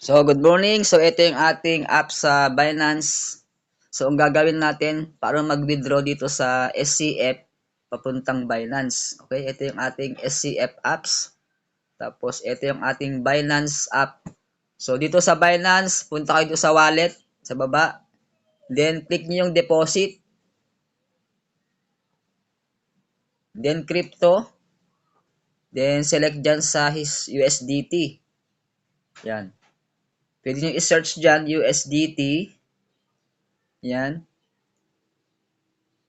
So, good morning. So, ito yung ating app sa Binance. So, ang gagawin natin para mag-withdraw dito sa SCF papuntang Binance. Okay, ito yung ating SCF apps. Tapos, ito yung ating Binance app. So, dito sa Binance, punta kayo dito sa wallet, sa baba. Then, click nyo yung deposit. Then, crypto. Then, select dyan sa his USDT. Yan. Pwede nyo i-search dyan, USDT. Yan.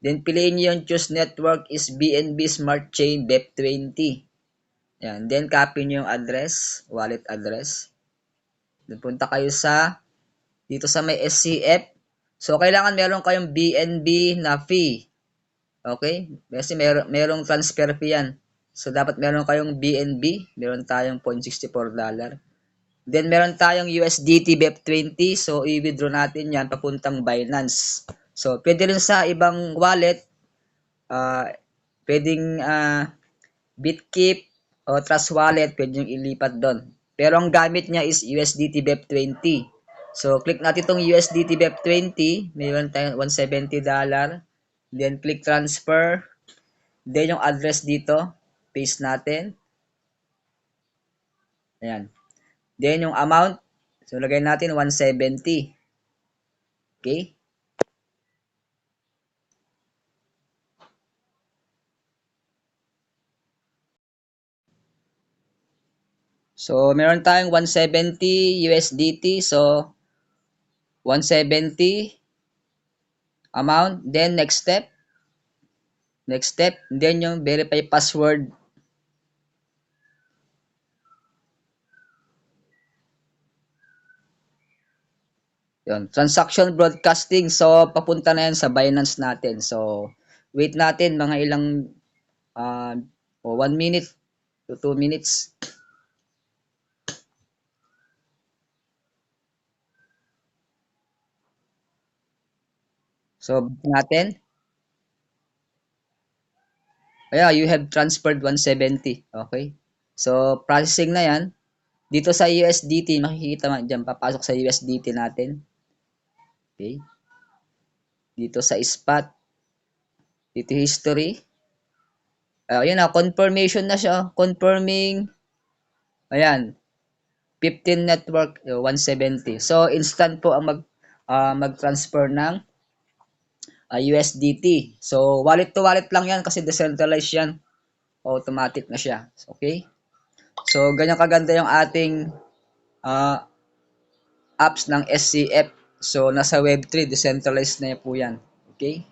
Then, piliin nyo yung choose network is BNB Smart Chain BEP20. Yan. Then, copy nyo yung address, wallet address. Then, punta kayo dito sa may SCF. So, kailangan meron kayong BNB na fee. Okay? Kasi merong transfer fee yan. So, dapat meron kayong BNB. Meron tayong $0.64. Then, meron tayong USDT BEP20. So, i-withdraw natin yan papuntang Binance. So, pwede rin sa ibang wallet. Pwedeng Bitkeep o Trust Wallet, pwede nyo ilipat doon. Pero ang gamit niya is USDT BEP20. So, click natin itong USDT BEP20. Mayroon tayong $170. Then, click transfer. Then, yung address dito, paste natin. Ayan. Then, yung amount, so, lagay natin 170. Okay? So, meron tayong 170 USDT. So, 170 amount. Then, next step. Then, yung verify password. Yun. Transaction broadcasting. So, papunta na yan sa Binance natin. So, wait natin mga ilang 1 minute to 2 minutes. So, natin. Kaya, you have transferred 170. Okay. So, processing na yan. Dito sa USDT, makikita mo dyan, papasok sa USDT natin. Okay. Dito sa spot. Dito history. Ayan na, confirmation na siya. Confirming. Ayan. 15 network, 170. So, instant po ang mag-transfer ng USDT. So, wallet to wallet lang yan kasi decentralized yan. Automatic na siya. Okay? So, ganyan kaganda yung ating apps ng SCF. So, nasa Web3, decentralized na po yan. Okay?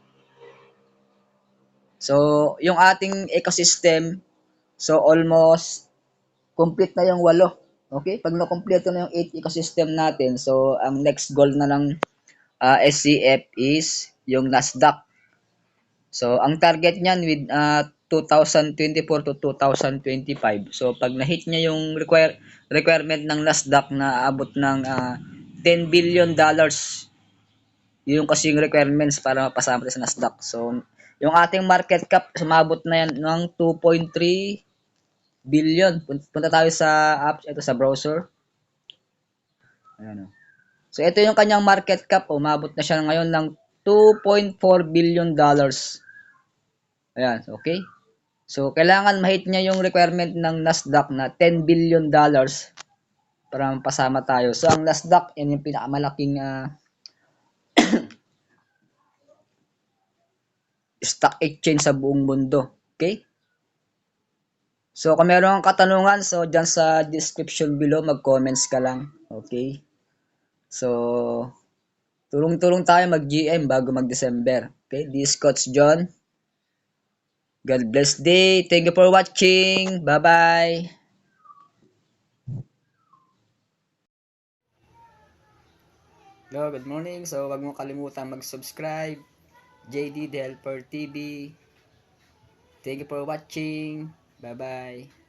So, yung ating ecosystem, so almost complete na yung 8. Okay? Pag na-complete na yung 8 ecosystem natin, so ang next goal na ng SCF is yung Nasdaq. So, ang target niyan with 2024 to 2025. So, pag na-hit niya yung requirement ng Nasdaq na abot ng $10 billion, yung kasing requirements para mapasama sa Nasdaq. So, yung ating market cap, sumabot na yan ng 2.3 billion. Punta tayo sa apps, ito sa browser. Ayan. So, ito yung kanyang market cap. Umabot na siya ngayon ng $2.4 billion. Ayan, okay? So, kailangan ma-hit niya yung requirement ng Nasdaq na $10 billion para mapasama tayo. So, ang Nasdaq, yan yung pinakamalaking stock exchange sa buong mundo. Okay? So, kung meron kang katanungan, so dyan sa description below, mag-comments ka lang. Okay? So, tulong-tulong tayo mag-GM bago mag-December. Okay? This is Coach John. God bless day. Thank you for watching. Bye-bye. Hello, good morning. So, wag mo kalimutan mag-subscribe. JD The Helper TV. Thank you for watching. Bye-bye.